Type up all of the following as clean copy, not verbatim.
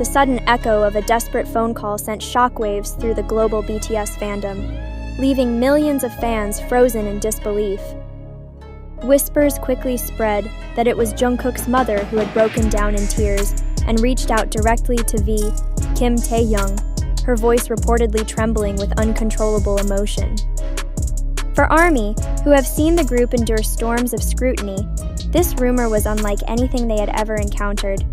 the sudden echo of a desperate phone call sent shockwaves through the global BTS fandom, leaving millions of fans frozen in disbelief. Whispers quickly spread that it was Jungkook's mother who had broken down in tears and reached out directly to V, Kim Tae-hyung, her voice reportedly trembling with uncontrollable emotion. For ARMY, who have seen the group endure storms of scrutiny, this rumor was unlike anything they had ever encountered.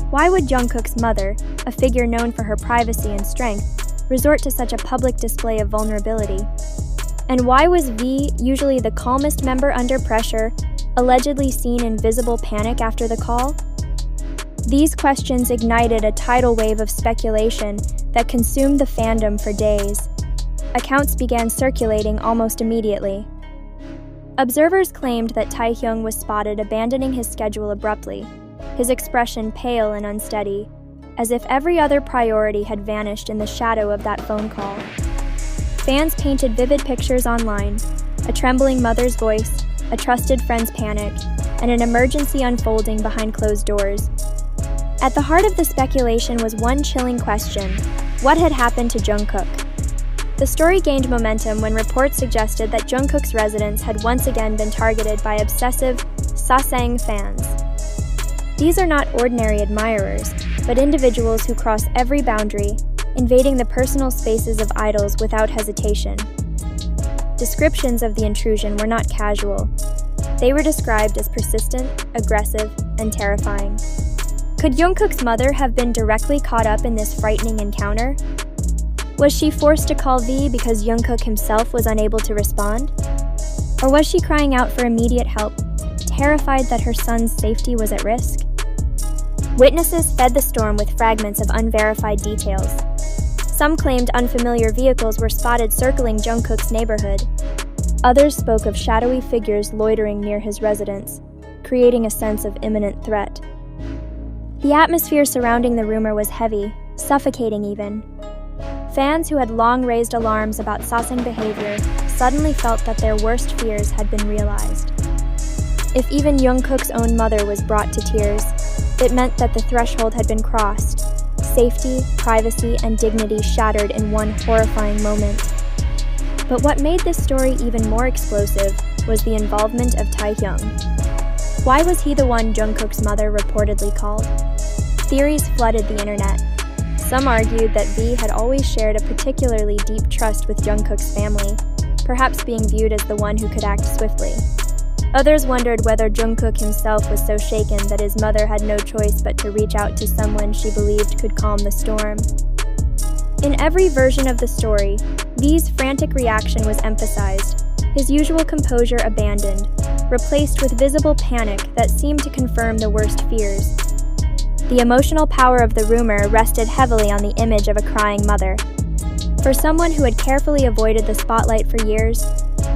Why would Jungkook's mother, a figure known for her privacy and strength, resort to such a public display of vulnerability? And why was V, usually the calmest member under pressure, allegedly seen in visible panic after the call? These questions ignited a tidal wave of speculation that consumed the fandom for days. Accounts began circulating almost immediately. Observers claimed that Taehyung was spotted abandoning his schedule abruptly, his expression pale and unsteady, as if every other priority had vanished in the shadow of that phone call. Fans painted vivid pictures online, a trembling mother's voice, a trusted friend's panic, and an emergency unfolding behind closed doors. At the heart of the speculation was one chilling question: what had happened to Jungkook? The story gained momentum when reports suggested that Jungkook's residence had once again been targeted by obsessive Sasaeng fans. These are not ordinary admirers, but individuals who cross every boundary, invading the personal spaces of idols without hesitation. Descriptions of the intrusion were not casual. They were described as persistent, aggressive, and terrifying. Could Jungkook's mother have been directly caught up in this frightening encounter? Was she forced to call V because Jungkook himself was unable to respond? Or was she crying out for immediate help, terrified that her son's safety was at risk? Witnesses fed the storm with fragments of unverified details. Some claimed unfamiliar vehicles were spotted circling Jungkook's neighborhood. Others spoke of shadowy figures loitering near his residence, creating a sense of imminent threat. The atmosphere surrounding the rumor was heavy, suffocating even. Fans who had long raised alarms about Sasaeng behavior suddenly felt that their worst fears had been realized. If even Jungkook's own mother was brought to tears, it meant that the threshold had been crossed, safety, privacy, and dignity shattered in one horrifying moment. But what made this story even more explosive was the involvement of Taehyung. Why was he the one Jungkook's mother reportedly called? Theories flooded the internet. Some argued that V had always shared a particularly deep trust with Jungkook's family, perhaps being viewed as the one who could act swiftly. Others wondered whether Jungkook himself was so shaken that his mother had no choice but to reach out to someone she believed could calm the storm. In every version of the story, V's frantic reaction was emphasized, his usual composure abandoned, replaced with visible panic that seemed to confirm the worst fears. The emotional power of the rumor rested heavily on the image of a crying mother. For someone who had carefully avoided the spotlight for years,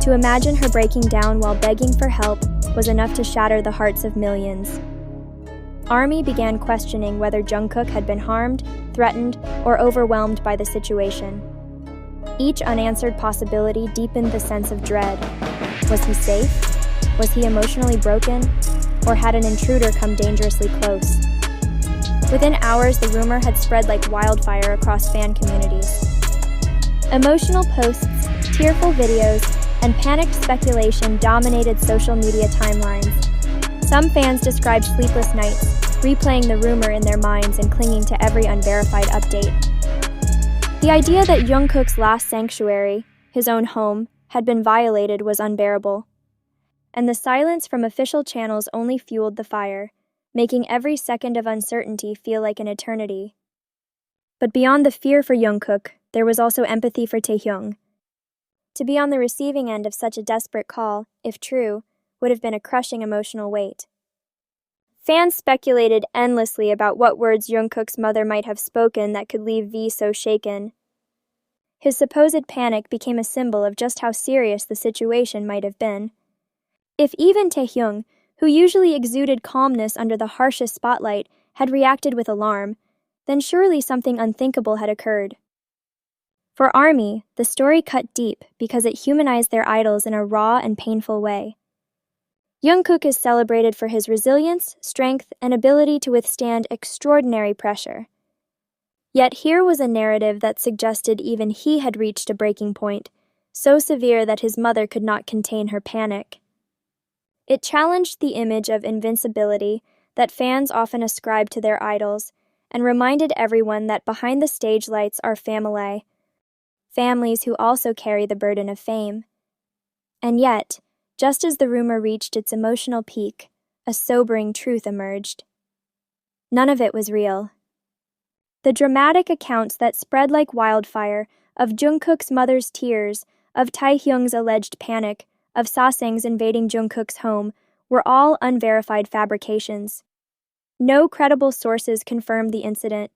to imagine her breaking down while begging for help was enough to shatter the hearts of millions. ARMY began questioning whether Jungkook had been harmed, threatened, or overwhelmed by the situation. Each unanswered possibility deepened the sense of dread. Was he safe? Was he emotionally broken? Or had an intruder come dangerously close? Within hours, the rumor had spread like wildfire across fan communities. Emotional posts, tearful videos, and panicked speculation dominated social media timelines. Some fans described sleepless nights, replaying the rumor in their minds and clinging to every unverified update. The idea that Jungkook's last sanctuary, his own home, had been violated was unbearable. And the silence from official channels only fueled the fire, making every second of uncertainty feel like an eternity. But beyond the fear for Jungkook, there was also empathy for Taehyung. To be on the receiving end of such a desperate call, if true, would have been a crushing emotional weight. Fans speculated endlessly about what words Jungkook's mother might have spoken that could leave V so shaken. His supposed panic became a symbol of just how serious the situation might have been. If even Taehyung, who usually exuded calmness under the harshest spotlight, had reacted with alarm, then surely something unthinkable had occurred. For ARMY, the story cut deep because it humanized their idols in a raw and painful way. Jungkook is celebrated for his resilience, strength, and ability to withstand extraordinary pressure. Yet here was a narrative that suggested even he had reached a breaking point, so severe that his mother could not contain her panic. It challenged the image of invincibility that fans often ascribe to their idols, and reminded everyone that behind the stage lights are families who also carry the burden of fame. And yet, just as the rumor reached its emotional peak, a sobering truth emerged. None of it was real. The dramatic accounts that spread like wildfire of Jungkook's mother's tears, of Taehyung's alleged panic, of Sasang's invading Jungkook's home were all unverified fabrications. No credible sources confirmed the incident.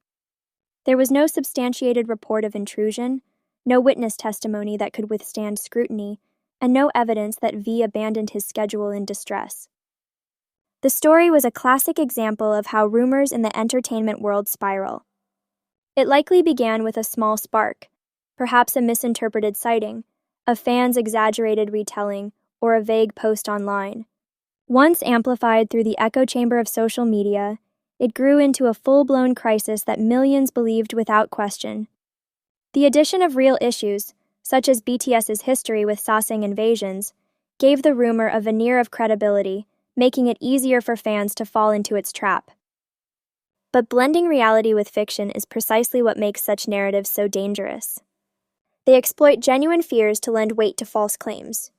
There was no substantiated report of intrusion, no witness testimony that could withstand scrutiny, and no evidence that V abandoned his schedule in distress. The story was a classic example of how rumors in the entertainment world spiral. It likely began with a small spark, perhaps a misinterpreted sighting, a fan's exaggerated retelling, or a vague post online. Once amplified through the echo chamber of social media, it grew into a full-blown crisis that millions believed without question. The addition of real issues, such as BTS's history with Sasang invasions, gave the rumor a veneer of credibility, making it easier for fans to fall into its trap. But blending reality with fiction is precisely what makes such narratives so dangerous. They exploit genuine fears to lend weight to false claims.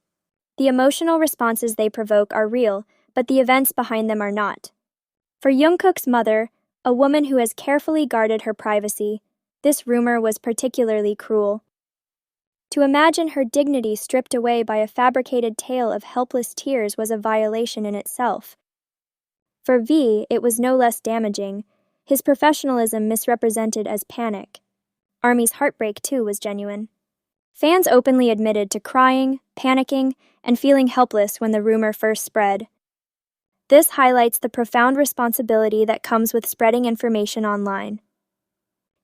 The emotional responses they provoke are real, but the events behind them are not. For Jungkook's mother, a woman who has carefully guarded her privacy, this rumor was particularly cruel. To imagine her dignity stripped away by a fabricated tale of helpless tears was a violation in itself. For V, it was no less damaging, his professionalism misrepresented as panic. ARMY's heartbreak, too, was genuine. Fans openly admitted to crying, panicking, and feeling helpless when the rumor first spread. This highlights the profound responsibility that comes with spreading information online.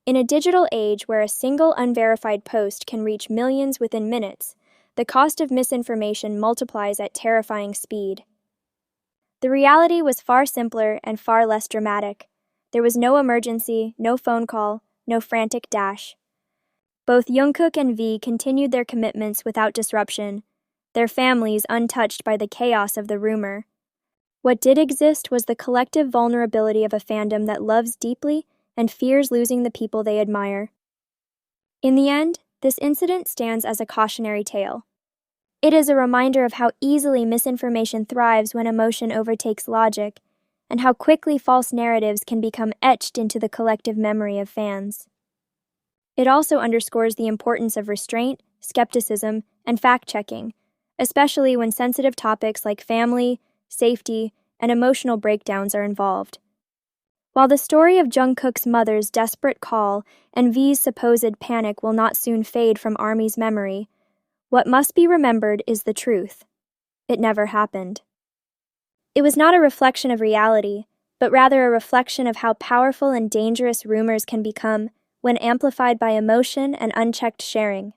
In a digital age where a single unverified post can reach millions within minutes, the cost of misinformation multiplies at terrifying speed. The reality was far simpler and far less dramatic. There was no emergency, no phone call, no frantic dash. Both Jungkook and V continued their commitments without disruption, their families untouched by the chaos of the rumor. What did exist was the collective vulnerability of a fandom that loves deeply and fears losing the people they admire. In the end, this incident stands as a cautionary tale. It is a reminder of how easily misinformation thrives when emotion overtakes logic, and how quickly false narratives can become etched into the collective memory of fans. It also underscores the importance of restraint, skepticism, and fact-checking, especially when sensitive topics like family, safety, and emotional breakdowns are involved. While the story of Jungkook's mother's desperate call and V's supposed panic will not soon fade from ARMY's memory, what must be remembered is the truth. It never happened. It was not a reflection of reality, but rather a reflection of how powerful and dangerous rumors can become when amplified by emotion and unchecked sharing.